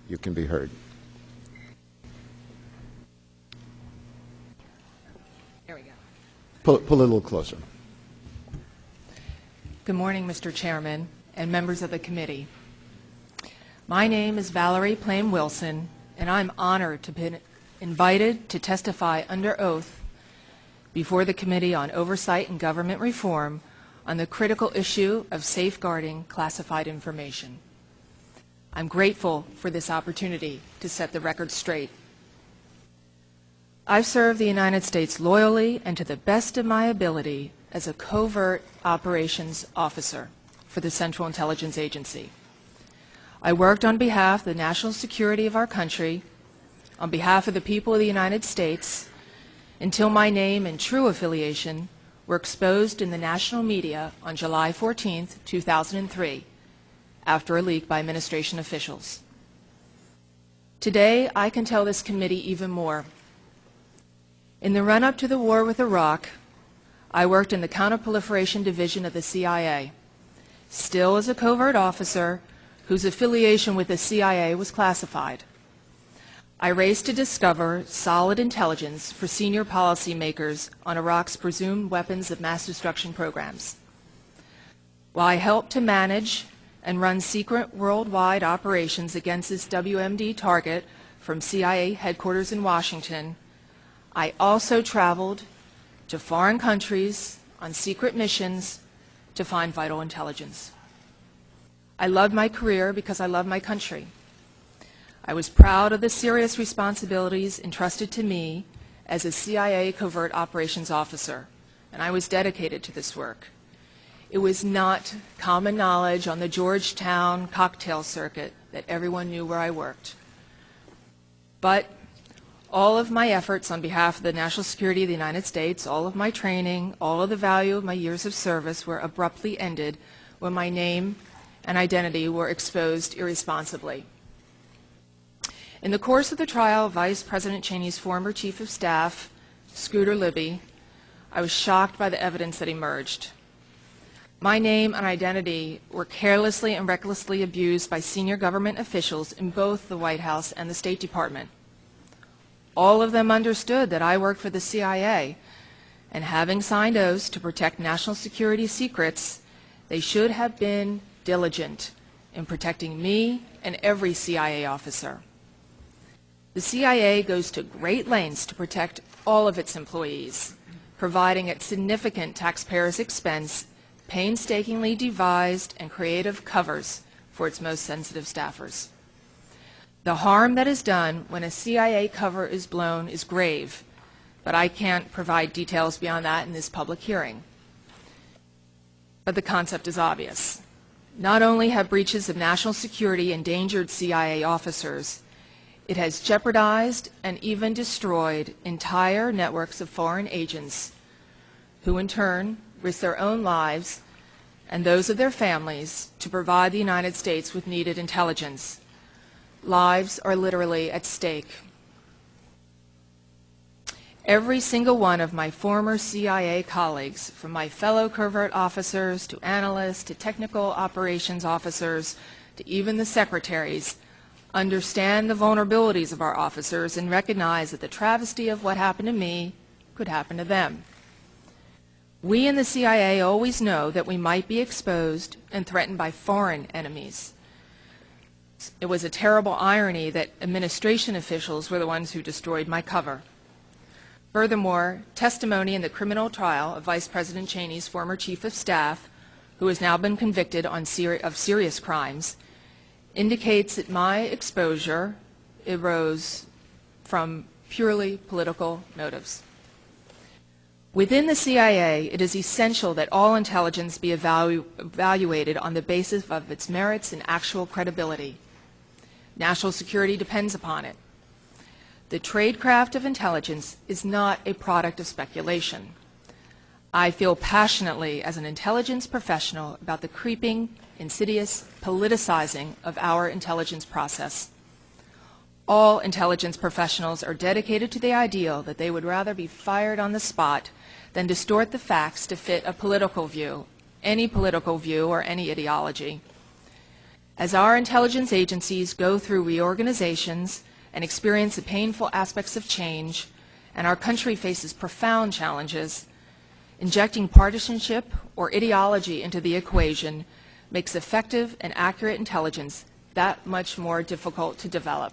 you can be heard. There we go. Pull it a little closer. Good morning, Mr. Chairman and members of the committee. My name is Valerie Plame Wilson, and I'm honored to be invited to testify under oath before the Committee on Oversight and Government Reform on the critical issue of safeguarding classified information. I'm grateful for this opportunity to set the record straight. I've served the United States loyally and to the best of my ability as a covert operations officer for the Central Intelligence Agency. I worked on behalf of the national security of our country, on behalf of the people of the United States, until my name and true affiliation were exposed in the national media on July 14, 2003, after a leak by administration officials. Today, I can tell this committee even more. In the run-up to the war with Iraq, I worked in the Counterproliferation Division of the CIA, still as a covert officer whose affiliation with the CIA was classified. I raced to discover solid intelligence for senior policymakers on Iraq's presumed weapons of mass destruction programs. While I helped to manage and run secret worldwide operations against this WMD target from CIA headquarters in Washington, I also traveled to foreign countries on secret missions to find vital intelligence. I loved my career because I love my country. I was proud of the serious responsibilities entrusted to me as a CIA covert operations officer, and I was dedicated to this work. It was not common knowledge on the Georgetown cocktail circuit that everyone knew where I worked. But all of my efforts on behalf of the national security of the United States, all of my training, all of the value of my years of service were abruptly ended when my name and identity were exposed irresponsibly. In the course of the trial of Vice President Cheney's former Chief of Staff, Scooter Libby, I was shocked by the evidence that emerged. My name and identity were carelessly and recklessly abused by senior government officials in both the White House and the State Department. All of them understood that I worked for the CIA, and having signed oaths to protect national security secrets, they should have been diligent in protecting me and every CIA officer. The CIA goes to great lengths to protect all of its employees, providing at significant taxpayers' expense painstakingly devised and creative covers for its most sensitive staffers. The harm that is done when a CIA cover is blown is grave, but I can't provide details beyond that in this public hearing. But the concept is obvious. Not only have breaches of national security endangered CIA officers, it has jeopardized and even destroyed entire networks of foreign agents who in turn risk their own lives and those of their families to provide the United States with needed intelligence. Lives are literally at stake. Every single one of my former CIA colleagues, from my fellow covert officers to analysts to technical operations officers to even the secretaries, understand the vulnerabilities of our officers and recognize that the travesty of what happened to me could happen to them. We in the CIA always know that we might be exposed and threatened by foreign enemies. It was a terrible irony that administration officials were the ones who destroyed my cover. Furthermore, testimony in the criminal trial of Vice President Cheney's former Chief of Staff, who has now been convicted of serious crimes, indicates that my exposure arose from purely political motives. Within the CIA, it is essential that all intelligence be evaluated on the basis of its merits and actual credibility. National security depends upon it. The tradecraft of intelligence is not a product of speculation. I feel passionately as an intelligence professional about the creeping, insidious politicizing of our intelligence process. All intelligence professionals are dedicated to the ideal that they would rather be fired on the spot than distort the facts to fit a political view, any political view or any ideology. As our intelligence agencies go through reorganizations and experience the painful aspects of change, and our country faces profound challenges, injecting partisanship or ideology into the equation makes effective and accurate intelligence that much more difficult to develop.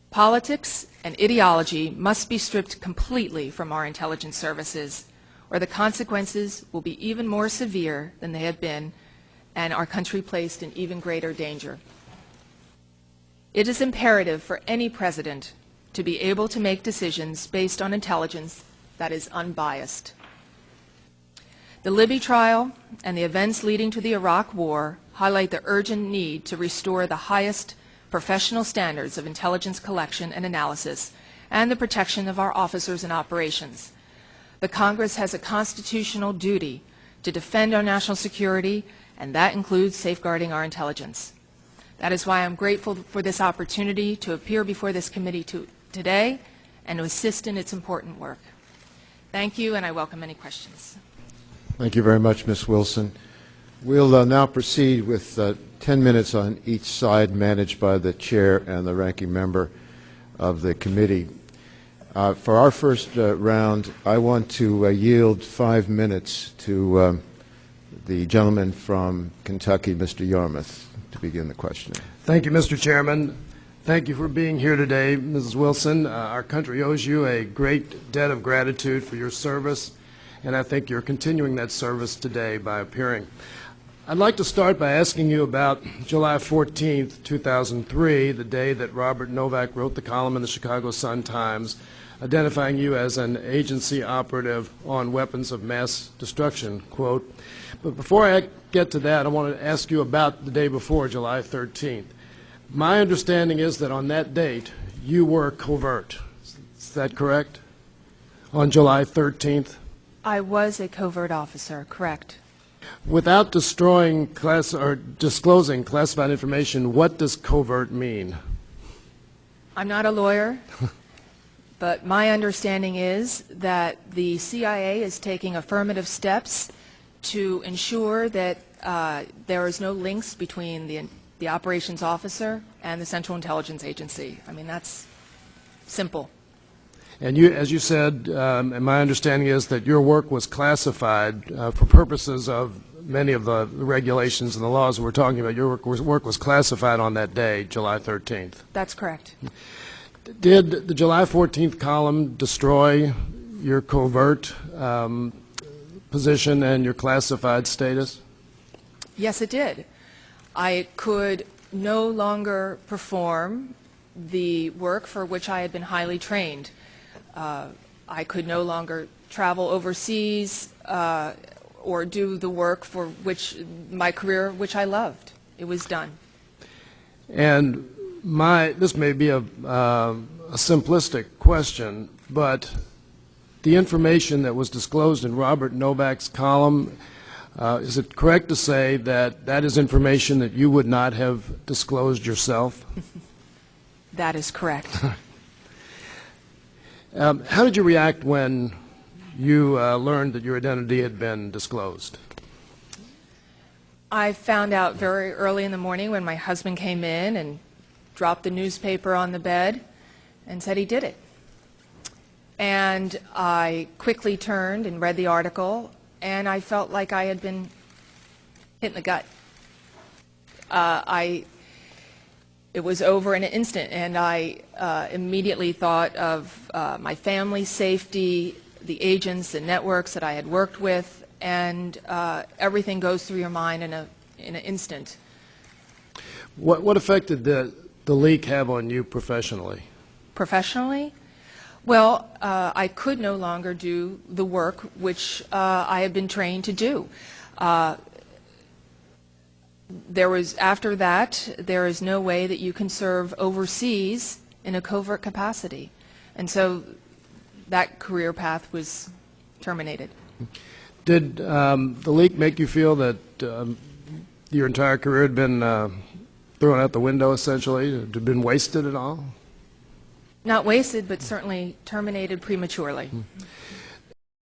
Politics and ideology must be stripped completely from our intelligence services, or the consequences will be even more severe than they have been, and our country placed in even greater danger. It is imperative for any president to be able to make decisions based on intelligence that is unbiased. The Libby trial and the events leading to the Iraq War highlight the urgent need to restore the highest professional standards of intelligence collection and analysis and the protection of our officers and operations. The Congress has a constitutional duty to defend our national security, and that includes safeguarding our intelligence. That is why I'm grateful for this opportunity to appear before this committee today and to assist in its important work. Thank you, and I welcome any questions. Thank you very much, Ms. Wilson. We'll now proceed with 10 minutes on each side, managed by the chair and the ranking member of the committee. For our first round, I want to yield 5 minutes to the gentleman from Kentucky, Mr. Yarmouth, to begin the questioning. Thank you, Mr. Chairman. Thank you for being here today, Mrs. Wilson. Our country owes you a great debt of gratitude for your service, and I think you're continuing that service today by appearing. I'd like to start by asking you about July 14th, 2003, the day that Robert Novak wrote the column in the Chicago Sun-Times identifying you as an agency operative on weapons of mass destruction, quote. But before I get to that, I want to ask you about the day before, July 13th. My understanding is that on that date, you were covert. Is that correct? On July 13th? I was a covert officer, correct. Without disclosing classified information, what does covert mean? I'm not a lawyer, but my understanding is that the CIA is taking affirmative steps to ensure that there is no links between the operations officer and the Central Intelligence Agency. I mean, that's simple. And you, as you said, and my understanding is that your work was classified for purposes of many of the regulations and the laws that we're talking about. Your work was classified on that day, July 13th. That's correct. Did the July 14th column destroy your covert position and your classified status? Yes, it did. I could no longer perform the work for which I had been highly trained. I could no longer travel overseas or do the work for which my career, which I loved. It was done. And this may be a simplistic question, but the information that was disclosed in Robert Novak's column, is it correct to say that that is information that you would not have disclosed yourself? That is correct. How did you react when you learned that your identity had been disclosed? I found out very early in the morning when my husband came in and dropped the newspaper on the bed and said he did it. And I quickly turned and read the article, and I felt like I had been hit in the gut. It was over in an instant, and I immediately thought of my family's safety, the agents and networks that I had worked with, and everything goes through your mind in an instant. What effect did the leak have on you professionally? Professionally? Well, I could no longer do the work which I had been trained to do. After that, there is no way that you can serve overseas in a covert capacity. And so that career path was terminated. Did the leak make you feel that your entire career had been thrown out the window, essentially? Had been wasted at all? Not wasted, but certainly terminated prematurely.